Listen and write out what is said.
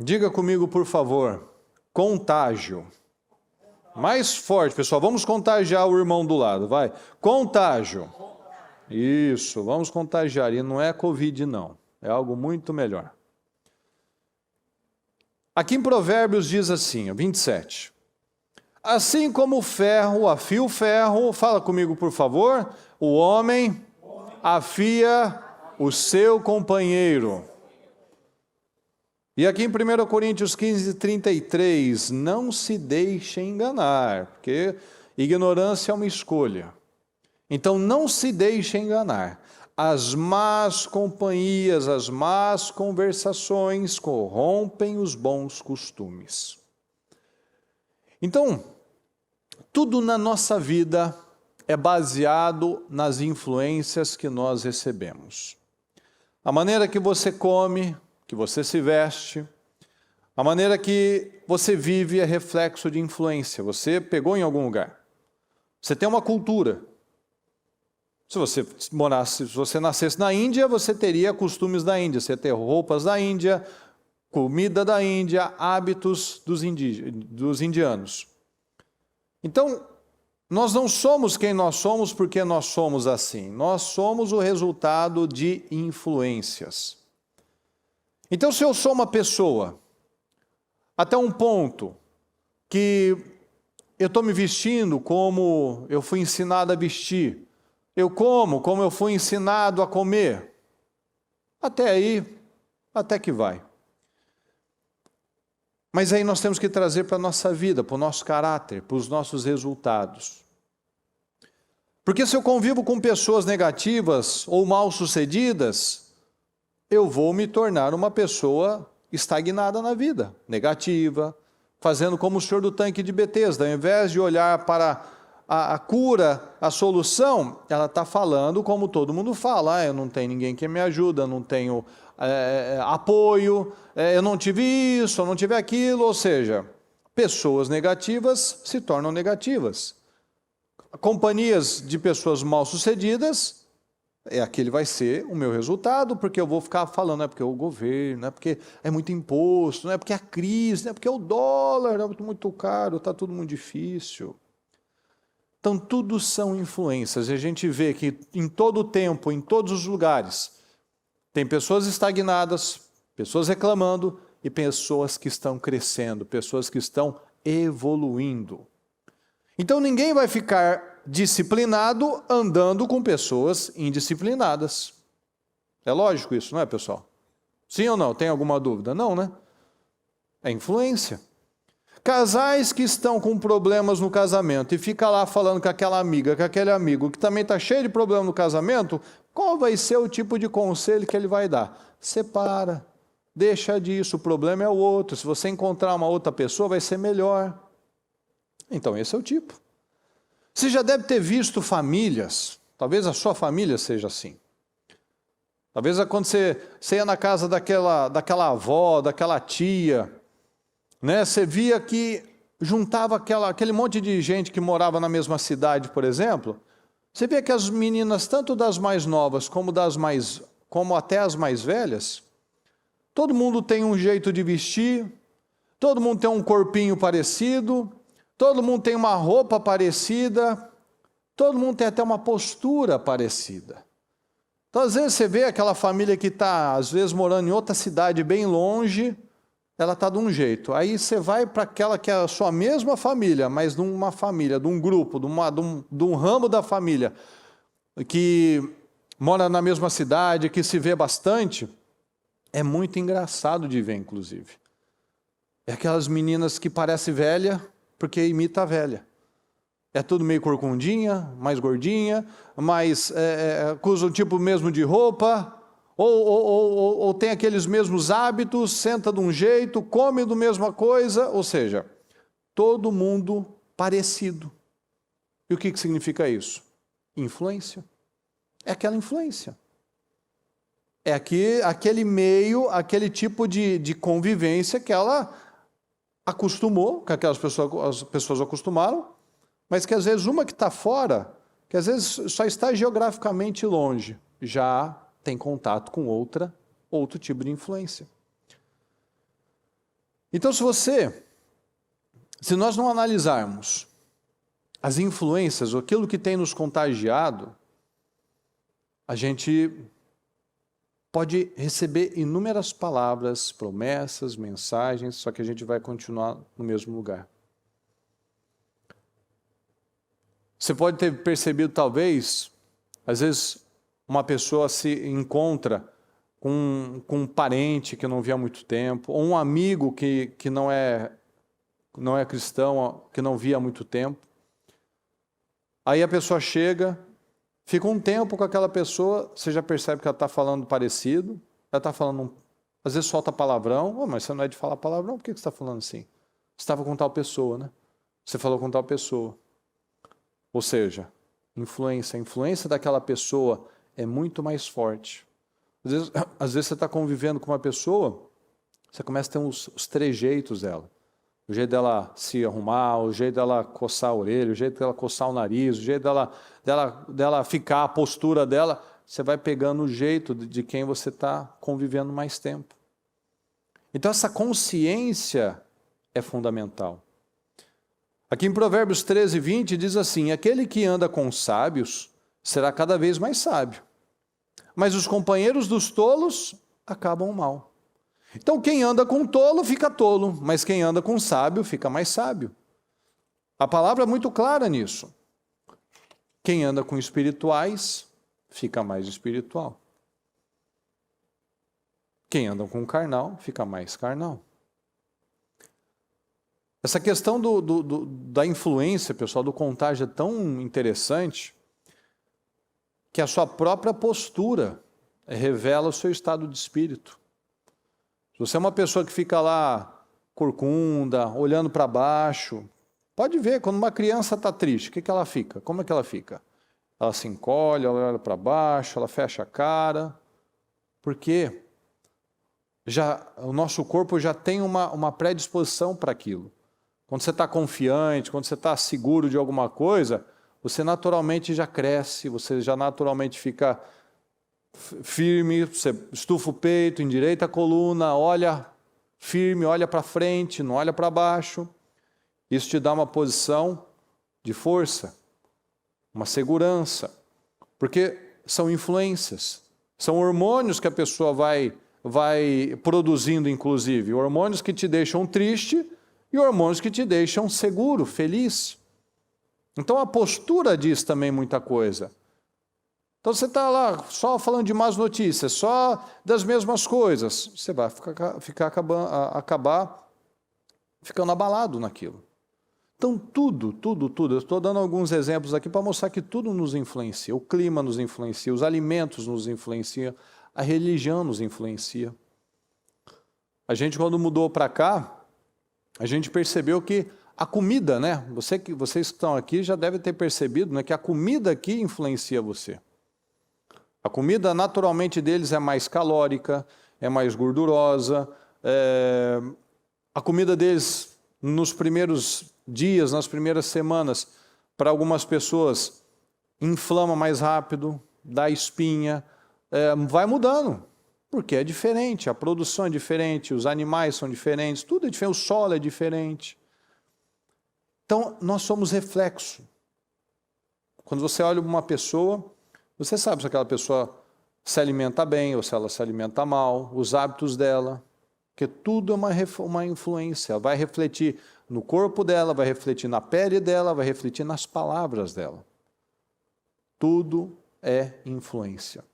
Diga comigo, por favor, contágio. Mais forte, pessoal, vamos contagiar o irmão do lado, vai. Contágio. Isso, vamos contagiar. E não é Covid, não. É algo muito melhor. Aqui em Provérbios diz assim, 27. Assim como o ferro afia o ferro, fala comigo, por favor, o homem afia o seu companheiro. E aqui em 1 Coríntios 15, 33, não se deixe enganar, porque ignorância é uma escolha. Então não se deixe enganar. As más companhias, as más conversações corrompem os bons costumes. Então, tudo na nossa vida é baseado nas influências que nós recebemos. A maneira que você come, que você se veste, a maneira que você vive é reflexo de influência. Você pegou em algum lugar. Você tem uma cultura. Se você nascesse na Índia, você teria costumes da Índia, você ia ter roupas da Índia, comida da Índia, hábitos dos indianos. Então, nós não somos quem nós somos porque nós somos assim. Nós somos o resultado de influências. Então, se eu sou uma pessoa, até um ponto, que eu estou me vestindo como eu fui ensinado a vestir, eu como eu fui ensinado a comer, até aí, até que vai. Mas aí nós temos que trazer para a nossa vida, para o nosso caráter, para os nossos resultados. Porque se eu convivo com pessoas negativas ou mal-sucedidas, eu vou me tornar uma pessoa estagnada na vida, negativa, fazendo como o senhor do tanque de Betesda, ao invés de olhar para a cura, a solução, ela está falando como todo mundo fala, eu não tenho ninguém que me ajuda, não tenho apoio, eu não tive isso, eu não tive aquilo, ou seja, pessoas negativas se tornam negativas. Companhias de pessoas mal-sucedidas, aquele vai ser o meu resultado, porque eu vou ficar falando, não é porque o governo, não é porque é muito imposto, não é porque a crise, não é porque o dólar é muito caro, está tudo muito difícil. Então, tudo são influências, e a gente vê que em todo o tempo, em todos os lugares, tem pessoas estagnadas, pessoas reclamando e pessoas que estão crescendo, pessoas que estão evoluindo. Então, ninguém vai ficar disciplinado andando com pessoas indisciplinadas. É lógico isso, não é, pessoal? Sim ou não? Tem alguma dúvida? Não, né? É influência. Casais que estão com problemas no casamento e fica lá falando com aquela amiga, com aquele amigo que também está cheio de problema no casamento, qual vai ser o tipo de conselho que ele vai dar? Separa, deixa disso, o problema é o outro. Se você encontrar uma outra pessoa, vai ser melhor. Então esse é o tipo. Você já deve ter visto famílias, talvez a sua família seja assim. Talvez quando você ia na casa daquela avó, daquela tia, né, você via que juntava aquele monte de gente que morava na mesma cidade, por exemplo. Você via que as meninas, tanto das mais novas como até as mais velhas, todo mundo tem um jeito de vestir, todo mundo tem um corpinho parecido, todo mundo tem uma roupa parecida, todo mundo tem até uma postura parecida. Então, às vezes, você vê aquela família que está, às vezes, morando em outra cidade bem longe, ela está de um jeito. Aí você vai para aquela que é a sua mesma família, mas de uma família, de um grupo, de um ramo da família, que mora na mesma cidade, que se vê bastante, é muito engraçado de ver, inclusive. É aquelas meninas que parecem velha, porque imita a velha. É tudo meio corcundinha, mais gordinha, mais usa o tipo mesmo de roupa, ou tem aqueles mesmos hábitos, senta de um jeito, come da mesma coisa, ou seja, todo mundo parecido. E o que significa isso? Influência. É aquela influência. É aquele meio, aquele tipo de convivência que ela acostumou, que as pessoas acostumaram, mas que às vezes uma que está fora, que às vezes só está geograficamente longe, já tem contato com outro tipo de influência. Então, se nós não analisarmos as influências, aquilo que tem nos contagiado, a gente pode receber inúmeras palavras, promessas, mensagens, só que a gente vai continuar no mesmo lugar. Você pode ter percebido, talvez, às vezes uma pessoa se encontra com um parente que não via há muito tempo, ou um amigo que não é cristão, que não via há muito tempo. Aí a pessoa chega, fica um tempo com aquela pessoa, você já percebe que ela está falando parecido, ela está falando, às vezes solta palavrão. Oh, mas você não é de falar palavrão, por que você está falando assim? Você estava com tal pessoa, né? Você falou com tal pessoa. Ou seja, a influência daquela pessoa é muito mais forte. Às vezes você está convivendo com uma pessoa, você começa a ter os trejeitos dela. O jeito dela se arrumar, o jeito dela coçar a orelha, o jeito dela coçar o nariz, o jeito dela ficar, a postura dela, você vai pegando o jeito de quem você está convivendo mais tempo. Então essa consciência é fundamental. Aqui em Provérbios 13, 20 diz assim: aquele que anda com os sábios será cada vez mais sábio, mas os companheiros dos tolos acabam mal. Então quem anda com tolo fica tolo, mas quem anda com sábio fica mais sábio. A palavra é muito clara nisso. Quem anda com espirituais fica mais espiritual. Quem anda com carnal fica mais carnal. Essa questão da influência, pessoal, do contágio é tão interessante que a sua própria postura revela o seu estado de espírito. Se você é uma pessoa que fica lá corcunda, olhando para baixo, pode ver, quando uma criança está triste, o que ela fica? Como é que ela fica? Ela se encolhe, ela olha para baixo, ela fecha a cara. Por quê? O nosso corpo já tem uma predisposição para aquilo. Quando você está confiante, quando você está seguro de alguma coisa, você naturalmente já cresce, você já naturalmente fica firme, você estufa o peito, endireita a coluna, olha firme, olha para frente, não olha para baixo. Isso te dá uma posição de força, uma segurança, porque são influências, são hormônios que a pessoa vai produzindo, inclusive, hormônios que te deixam triste e hormônios que te deixam seguro, feliz. Então a postura diz também muita coisa. Então você está lá só falando de más notícias, só das mesmas coisas, você vai acabar ficando abalado naquilo. Então tudo, eu estou dando alguns exemplos aqui para mostrar que tudo nos influencia. O clima nos influencia, os alimentos nos influenciam, a religião nos influencia. A gente, quando mudou para cá, a gente percebeu que a comida, né? Vocês que estão aqui já devem ter percebido, né, que a comida aqui influencia você. A comida, naturalmente, deles é mais calórica, é mais gordurosa. A comida deles, nos primeiros dias, nas primeiras semanas, para algumas pessoas, inflama mais rápido, dá espinha, vai mudando, porque é diferente, a produção é diferente, os animais são diferentes, tudo é diferente, o solo é diferente. Então, nós somos reflexo. Quando você olha uma pessoa, você sabe se aquela pessoa se alimenta bem ou se ela se alimenta mal, os hábitos dela, porque tudo é uma influência, vai refletir no corpo dela, vai refletir na pele dela, vai refletir nas palavras dela. Tudo é influência.